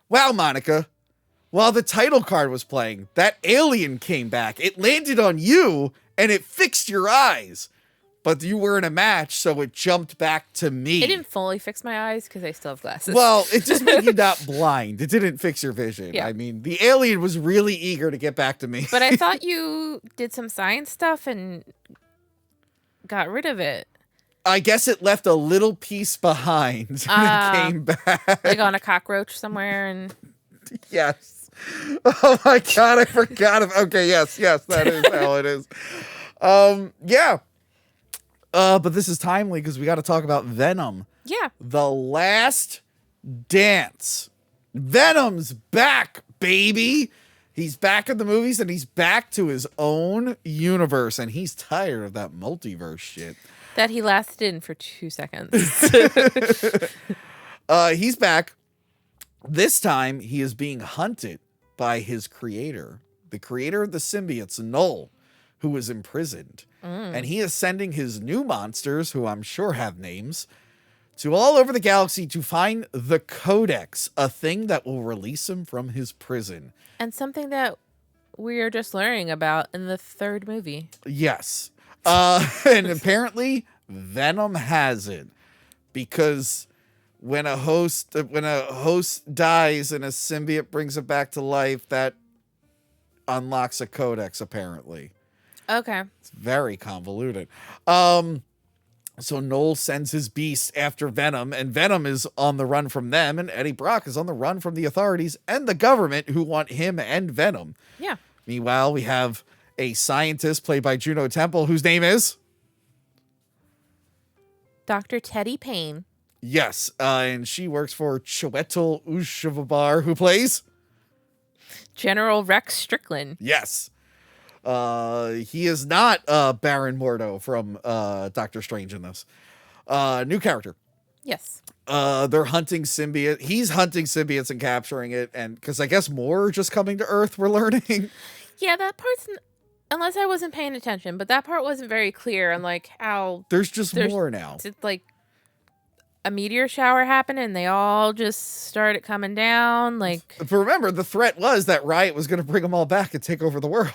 Wow, Monica. While the title card was playing, that alien came back. It landed on you, and it fixed your eyes. But you were in a match, so it jumped back to me. It didn't fully fix my eyes because I still have glasses. Well, it just made you not blind. It didn't fix your vision. Yeah. I mean, the alien was really eager to get back to me. But I thought you did some science stuff and got rid of it. I guess it left a little piece behind and it came back. Like on a cockroach somewhere. And Yes. Oh my God, I forgot. Okay, yes, that is how it is. Yeah. But this is timely because we got to talk about Venom. yeah. The Last Dance. Venom's back, baby. He's back in the movies and he's back to his own universe and he's tired of that multiverse shit. That he lasted in for 2 seconds. He's back. This time he is being hunted by his creator, the creator of the symbiotes, Null, who is imprisoned. And he is sending his new monsters, who I'm sure have names, to all over the galaxy to find the Codex, a thing that will release him from his prison. And something that we are just learning about in the 3rd movie. Yes. And apparently Venom has it because when a host dies and a symbiote brings it back to life, that unlocks a Codex, apparently. Okay. It's very convoluted. So Noel sends his beast after Venom, and Venom is on the run from them, and Eddie Brock is on the run from the authorities and the government who want him and Venom. Yeah. Meanwhile, we have a scientist played by Juno Temple, whose name is? Dr. Teddy Payne. Yes, and she works for Chiwetel Ejiofor, who plays? General Rex Strickland. Yes. He is not Baron Mordo from Doctor Strange in this. New character. Yes. They're hunting symbiote. He's hunting symbiotes and capturing it, and because I guess more are just coming to Earth, we're learning. Yeah, that part's... Unless I wasn't paying attention, but that part wasn't very clear on like how... There's just more now. It's like a meteor shower happened and they all just started coming down. Like, But remember, the threat was that Riot was going to bring them all back and take over the world.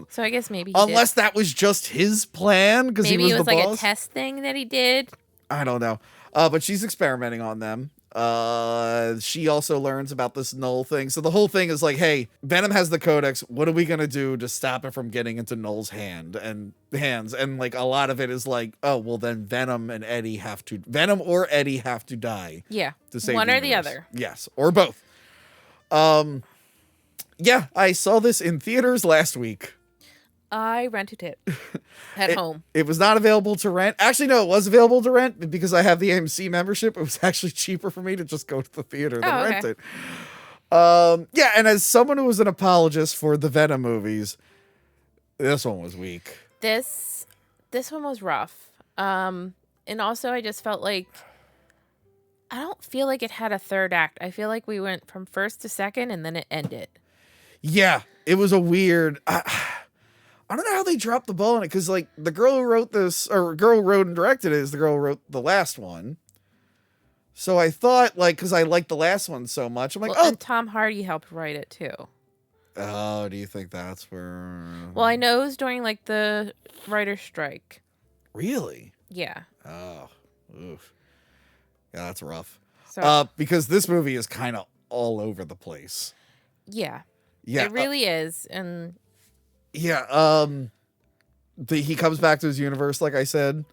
so I guess maybe Unless that was just his plan, because he was it was the like boss. a test thing that he did. I don't know. But she's experimenting on them. She also learns about this Null thing. So the whole thing is like, hey, Venom has the Codex. What are we going to do to stop it from getting into Null's hands? And like a lot of it is like, oh, well then Venom or Eddie have to die. Yeah. To save one or the universe. other. Yes. Or both. Yeah, I saw this in theaters last week. I rented it at home. It was not available to rent. Actually, no, it was available to rent because I have the AMC membership. It was actually cheaper for me to just go to the theater than rent it. Yeah, and as someone who was an apologist for the Venom movies, this one was weak. This one was rough. And also I just felt like I don't feel like it had a third act. I feel like we went from first to second and then it ended. Yeah, it was a weird... I don't know how they dropped the ball on it, because like the girl who wrote this, or girl who wrote and directed it, is the girl who wrote the last one. So I thought, like, because I liked the last one so much, I'm like, and Tom Hardy helped write it too. Oh, do you think that's where? Well, I know it was during like the writer's strike. Really? Yeah. Oh, oof. Yeah, that's rough. So because this movie is kind of all over the place. yeah, Yeah, it really is, and. Yeah, he comes back to his universe, like I said.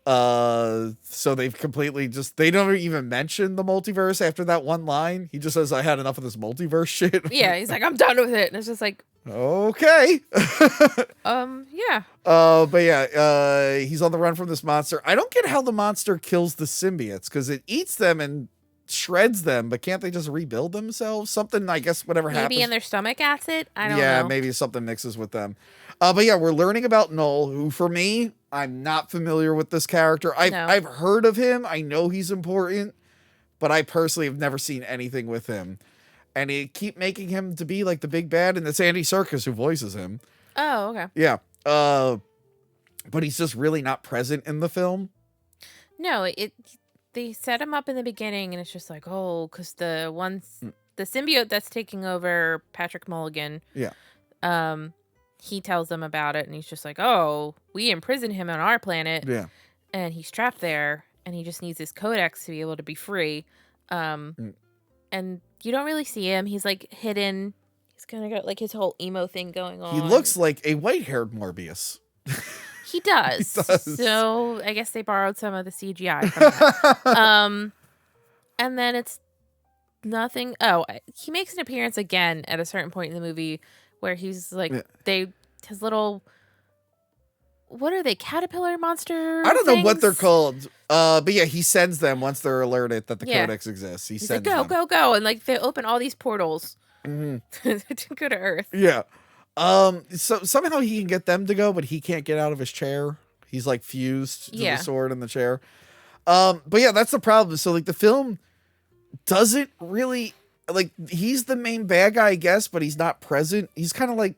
So they've completely they don't even mention the multiverse after that one line. He just says, I had enough of this multiverse shit. Yeah, he's like, I'm done with it. And it's just like, okay. Yeah. But yeah, he's on the run from this monster. I don't get how the monster kills the symbiotes, because it eats them and shreds them, but can't they just rebuild themselves? Something, I guess, whatever happens. Maybe in their stomach acid? I don't know. Yeah, maybe something mixes with them. But yeah, we're learning about Null, who for me, I'm not familiar with this character. I've heard of him. I know he's important, but I personally have never seen anything with him. And they keep making him to be like the big bad, and it's Andy Serkis who voices him. Oh, okay. Yeah. But he's just really not present in the film. No, they set him up in the beginning, and it's just like, oh, because the the symbiote that's taking over Patrick Mulligan. Yeah. He tells them about it, and he's just like, "Oh, we imprisoned him on our planet, Yeah. and he's trapped there, and he just needs his codex to be able to be free." And you don't really see him. He's like hidden. He's kind of got like his whole emo thing going on. He looks like a white-haired Morbius. He does. He does. So I guess they borrowed some of the CGI from that. And then it's nothing. Oh, he makes an appearance again at a certain point in the movie where he's like, his little, what are they, caterpillar monster I don't know what things? they're called. But yeah, he sends them once they're alerted that the codex exists. He's like, sends them. go. And like they open all these portals to go to Earth. Yeah. So somehow he can get them to go, but he can't get out of his chair. He's like fused to the sword in the chair. But yeah, that's the problem. So like the film doesn't really, like, he's the main bad guy, I guess, but he's not present. He's kind of like,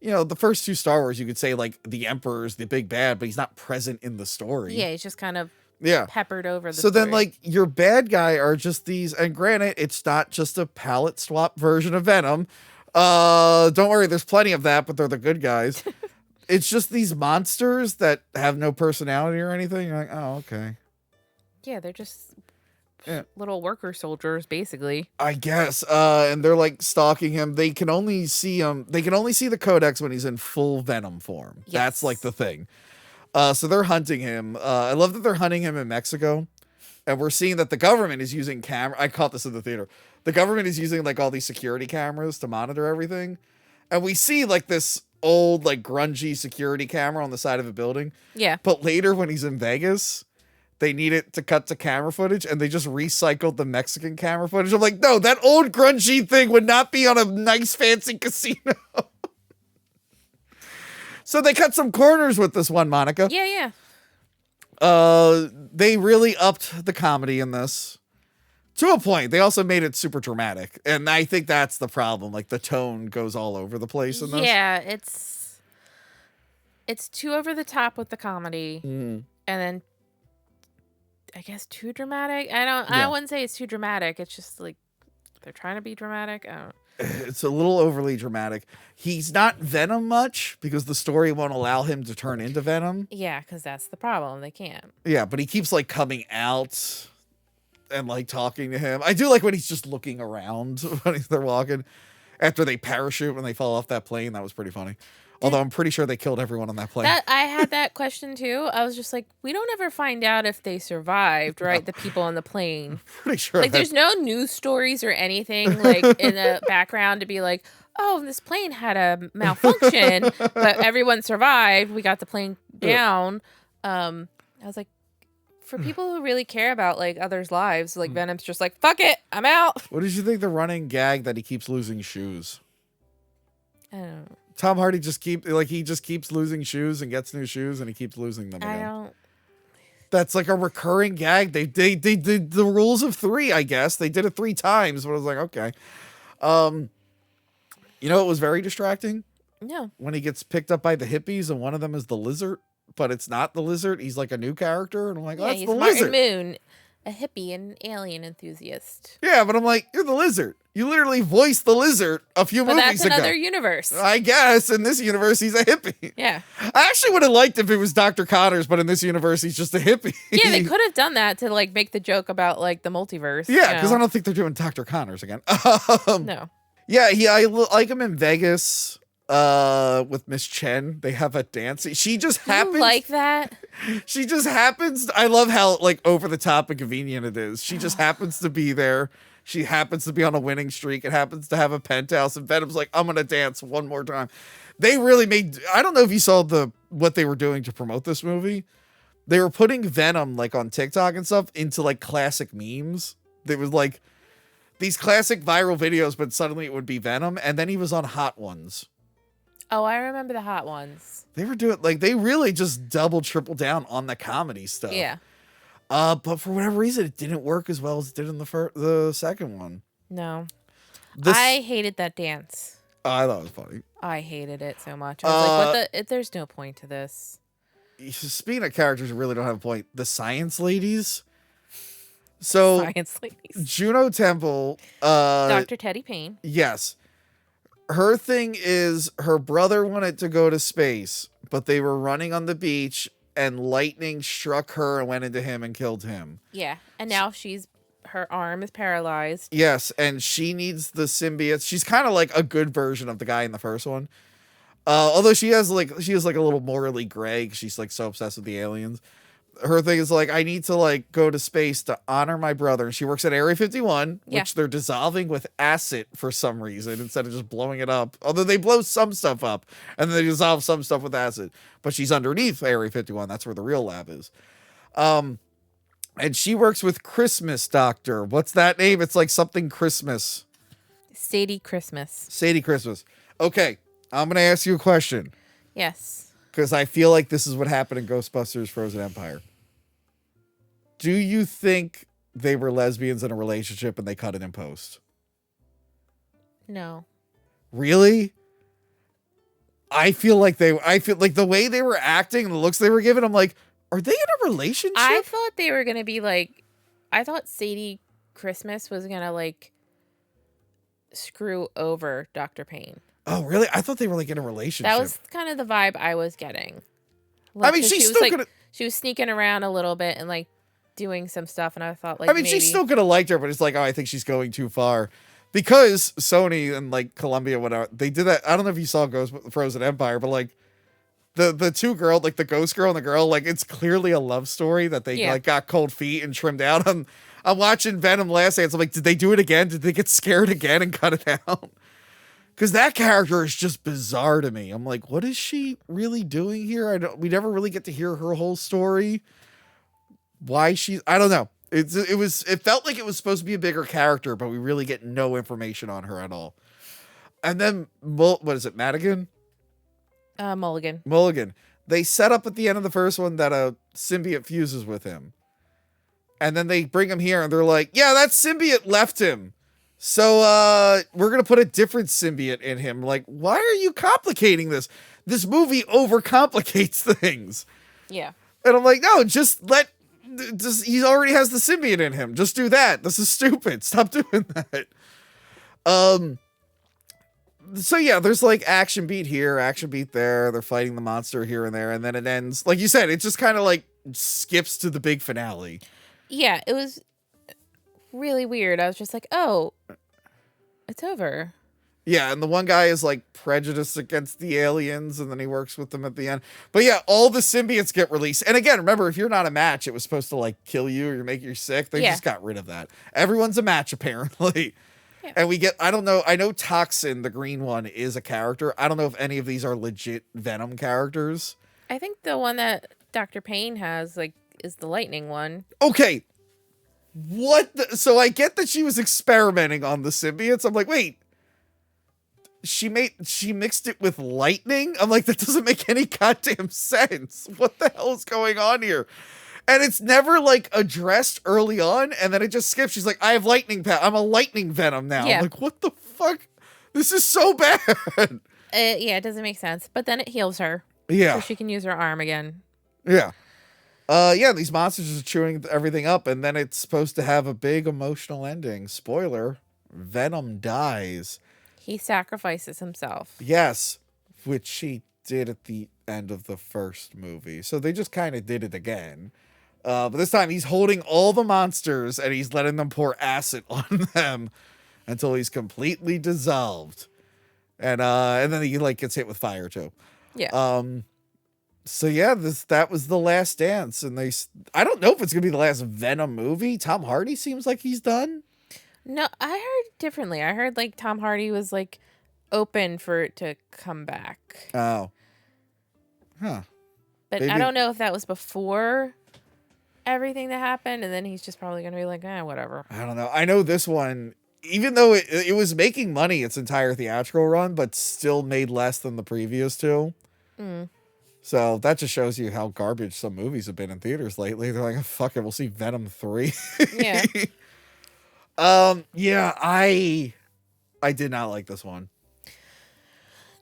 you know, the first two Star Wars, you could say like the Emperor's the big bad, but he's not present in the story. Yeah, he's just kind of peppered over the So story. then like your bad guy are just these, and granted, it's not just a palette swap version of Venom. Don't worry, there's plenty of that, but they're the good guys. It's just these monsters that have no personality or anything. You're like, oh, okay. Yeah, they're just little worker soldiers, basically. I guess. And they're like stalking him. They can only see him. They can only see the codex when he's in full Venom form. Yes. That's like the thing. So they're hunting him. I love that they're hunting him in Mexico. And we're seeing that the government is using I caught this in the theater. The government is using like all these security cameras to monitor everything. And we see like this old, like grungy security camera on the side of a building. Yeah. But later when he's in Vegas, they need it to cut to camera footage, and they just recycled the Mexican camera footage. I'm like, no, that old grungy thing would not be on a nice fancy casino. So they cut some corners with this one, Monica. Yeah. They really upped the comedy in this to a point. They also made it super dramatic, and I think that's the problem. Like the tone goes all over the place in this. Yeah, it's too over the top with the comedy, and then I guess too dramatic. I wouldn't say it's too dramatic. It's just like they're trying to be dramatic. I don't know. It's a little overly dramatic. He's not Venom much because the story won't allow him to turn into Venom. Yeah, because that's the problem. They can't. Yeah, but he keeps like coming out and like talking to him. I do like when he's just looking around when they're walking after they parachute when they fall off that plane. That was pretty funny. Although I'm pretty sure they killed everyone on that plane. I had that question too. I was just like, we don't ever find out if they survived, right? The people on the plane. Pretty sure. Like, there's no news stories or anything like in the background to be like, oh, this plane had a malfunction, but everyone survived. We got the plane down. I was like, for people who really care about like others' lives, like Venom's just like, fuck it, I'm out. What did you think the running gag that he keeps losing shoes? I don't know. Tom Hardy just keeps losing shoes and gets new shoes and he keeps losing them again. I don't. That's like a recurring gag. They did the rules of 3, I guess. They did it 3 times, but I was like, okay. You know, it was very distracting. No. When he gets picked up by the hippies and one of them is the lizard, but it's not the lizard. He's like a new character, and I'm like, oh, that's he's the Martin lizard. Moon, a hippie and alien enthusiast. Yeah, but I'm like, you're the lizard. You literally voiced the lizard a few But movies that's ago. another universe. I guess in this universe he's a hippie. Yeah. I actually would have liked if it was Dr. Connors, but in this universe he's just a hippie. Yeah, they could have done that to like make the joke about like the multiverse. Yeah, because I don't think they're doing Dr. Connors again. No. Yeah, I like him in Vegas with Miss Chen. They have a dance. She just happens. You like that? She just happens. I love how like over the top and convenient it is. She just happens to be there. She happens to be on a winning streak. It happens to have a penthouse, and Venom's like, I'm gonna dance one more time. They really made. I don't know if you saw what they were doing to promote this movie. They were putting Venom like on TikTok and stuff into like classic memes. There was like these classic viral videos, but suddenly it would be Venom, and then he was on Hot Ones. Oh, I remember the Hot Ones. They were doing like they really just triple down on the comedy stuff. Yeah. But for whatever reason, it didn't work as well as it did in the second one. No. I hated that dance. I thought it was funny. I hated it so much. I was like, there's no point to this. Speaking of characters who really don't have a point, the science ladies, So Science ladies. Juno Temple, Dr. Teddy Payne. yes. Her thing is her brother wanted to go to space, but they were running on the beach and lightning struck her and went into him and killed him. Yeah. And now her arm is paralyzed. Yes, and she needs the symbiotes. She's kind of like a good version of the guy in the first one. Although she is like a little morally gray. She's like so obsessed with the aliens. Her thing is like, I need to like go to space to honor my brother. And she works at Area 51, Yeah. which they're dissolving with acid for some reason instead of just blowing it up. Although they blow some stuff up and they dissolve some stuff with acid. But she's underneath Area 51. That's where the real lab is. And she works with Christmas Doctor. What's that name? It's like something Christmas. Sadie Christmas. Sadie Christmas. Okay, I'm going to ask you a question. Yes. Because I feel like this is what happened in Ghostbusters Frozen Empire. Do you think they were lesbians in a relationship and they cut it in post? No. Really? I feel like the way they were acting and the looks they were giving, I'm like, are they in a relationship? I thought they were going to be like, I thought Sadie Christmas was going to like screw over Dr. Payne. Oh, really? I thought they were like in a relationship. That was kind of the vibe I was getting. I mean, she she's was still like, gonna. she was sneaking around a little bit and like doing some stuff, and I thought like, I mean, maybe... she's still gonna like her, but it's like, oh, I think she's going too far. Because Sony and like Columbia, whatever, they did that. I don't know if you saw Frozen Empire, but like the two girls, like the ghost girl and the girl, like it's clearly a love story that they like got cold feet and trimmed out. I'm watching Venom Last Dance. I'm like, did they do it again? Did they get scared again and cut it out? Because that character is just bizarre to me. I'm like, what is she really doing here? We never really get to hear her whole story. Why I don't know. It felt like it was supposed to be a bigger character, but we really get no information on her at all. And then, what is it, Madigan? Mulligan. They set up at the end of the first one that a symbiote fuses with him. And then they bring him here and they're like, yeah, that symbiote left him. So we're going to put a different symbiote in him. Like, why are you complicating this? This movie overcomplicates things. Yeah. And I'm like, no, he already has the symbiote in him. Just do that. This is stupid. Stop doing that. So yeah, there's like action beat here, action beat there. They're fighting the monster here and there. And then it ends, like you said, it just kind of like skips to the big finale. Yeah, it was really weird. I was just like, oh, it's over. Yeah, and the one guy is like prejudiced against the aliens, and then he works with them at the end. But yeah, all the symbiotes get released. And again, remember, if you're not a match, it was supposed to like kill you or make you sick. They just got rid of that. Everyone's a match, apparently. Yeah. And we get, I don't know, I know Toxin, the green one, is a character. I don't know if any of these are legit Venom characters. I think the one that Dr. Payne has, like, is the lightning one. Okay. So I get that she was experimenting on the symbiotes. I'm like, wait. She mixed it with lightning? I'm like, that doesn't make any goddamn sense. What the hell is going on here? And it's never like addressed early on, and then it just skips. She's like, I have lightning I'm a lightning Venom now. Yeah. I'm like, what the fuck? This is so bad. Yeah, it doesn't make sense. But then it heals her. Yeah. So she can use her arm again. Yeah. These monsters are chewing everything up, and then it's supposed to have a big emotional ending. Spoiler, Venom dies. He sacrifices himself. Yes, which he did at the end of the first movie. So they just kind of did it again. But this time he's holding all the monsters and he's letting them pour acid on them until he's completely dissolved. And then he like gets hit with fire too. Yeah. So yeah, that was The Last Dance, and I don't know if it's gonna be the last Venom movie. Tom Hardy seems like he's done. No, I heard differently. I heard like Tom Hardy was like open for it to come back. Oh. Huh. But maybe. I don't know if that was before everything that happened, and then he's just probably gonna be like, whatever. I don't know. I know this one, even though it was making money its entire theatrical run, but still made less than the previous two. Mm. So that just shows you how garbage some movies have been in theaters lately. They're like, oh, fuck it, we'll see Venom 3. Yeah. Yeah, I did not like this one.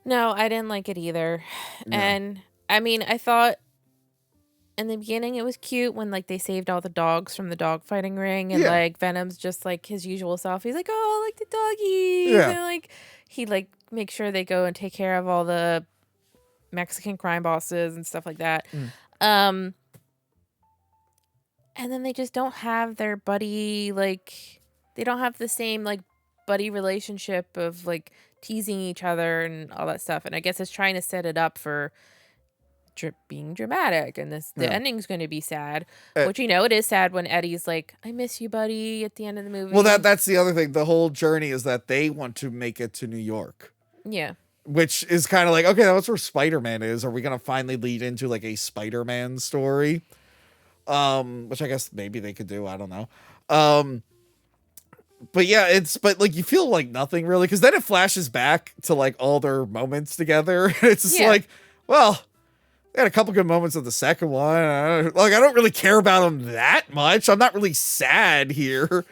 No, I didn't like it either. No. And I mean, I thought in the beginning it was cute when like they saved all the dogs from the dog fighting ring, and Yeah. like Venom's just like his usual self. He's like, oh, like the doggies. Yeah. And like he like makes sure they go and take care of all the Mexican crime bosses and stuff like that. And then they just don't have their buddy, like they don't have the same like buddy relationship of like teasing each other and all that stuff. And I guess it's trying to set it up for being dramatic, and the ending's going to be sad, which it is sad when Eddie's like, I miss you, buddy, at the end of the movie. Well, that's the other thing. The whole journey is that they want to make it to New York. Yeah. Which is kind of like, okay, that's where Spider-Man is. Are we going to finally lead into like a Spider-Man story? Which I guess maybe they could do. I don't know. But yeah, but like you feel like nothing really, because then it flashes back to like all their moments together. It's just like, well, they had a couple good moments of the second one. I don't really care about them that much. I'm not really sad here.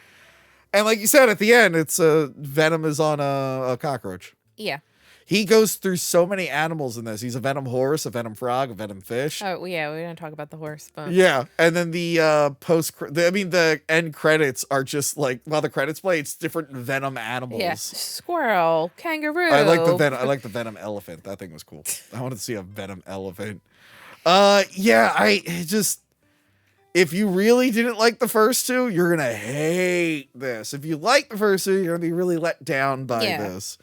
And like you said at the end, it's Venom is on a cockroach. Yeah. He goes through so many animals in this. He's a Venom horse, a Venom frog, a Venom fish. Oh, yeah, we're going to talk about the horse. But... Yeah, and then the the end credits are just like, while the credits play, it's different Venom animals. Yeah, squirrel, kangaroo. I like the Venom elephant. That thing was cool. I wanted to see a Venom elephant. If you really didn't like the first two, you're going to hate this. If you like the first two, you're going to be really let down by this.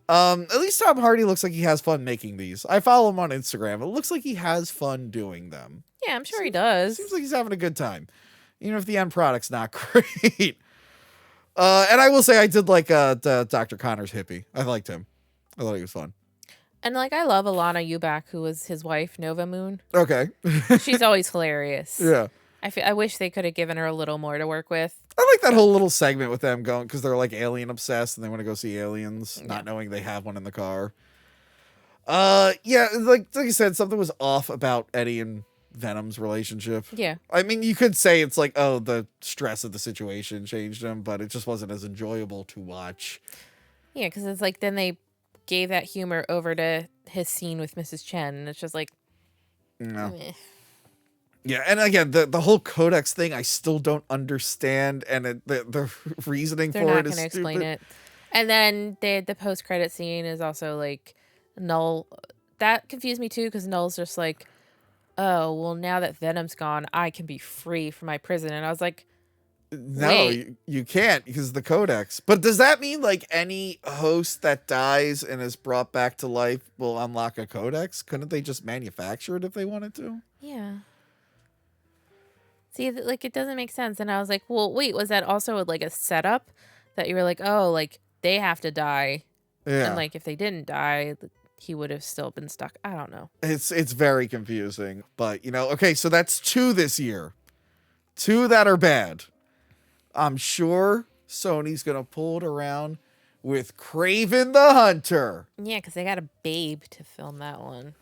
At least Tom Hardy looks like he has fun making these. I follow him on Instagram. It looks like he has fun doing them. Yeah, I'm sure he does. Seems like he's having a good time, even if the end product's not great. And I will say I did like Dr. Connor's hippie. I liked him. I thought he was fun. And like I love Alana Eubank, who was his wife, Nova Moon. Okay. She's always hilarious. Yeah. I wish they could have given her a little more to work with. I like that whole little segment with them going, because they're like alien obsessed and they want to go see aliens, not knowing they have one in the car. Yeah, like you said, something was off about Eddie and Venom's relationship. Yeah. I mean, you could say it's like, oh, the stress of the situation changed him, but it just wasn't as enjoyable to watch. Yeah, because it's like then they gave that humor over to his scene with Mrs. Chen, and it's just like, no. Yeah, and again, the whole codex thing, I still don't understand, and the reasoning they're for not it is going to stupid. explain it. And then the post-credit scene is also like Null. That confused me too, because Null's just like, oh, well, now that Venom's gone, I can be free from my prison. And I was like, no, you can't, because of the codex. But does that mean like any host that dies and is brought back to life will unlock a codex? Couldn't they just manufacture it if they wanted to? Yeah. See, like, it doesn't make sense. And I was like, well, wait, was that also like a setup that you were like, oh, like they have to die? Yeah. And like if they didn't die, he would have still been stuck. I don't know. It's very confusing. But, okay, so that's 2 this year. 2 that are bad. I'm sure Sony's going to pull it around with Kraven the Hunter. Yeah, because they got a babe to film that one.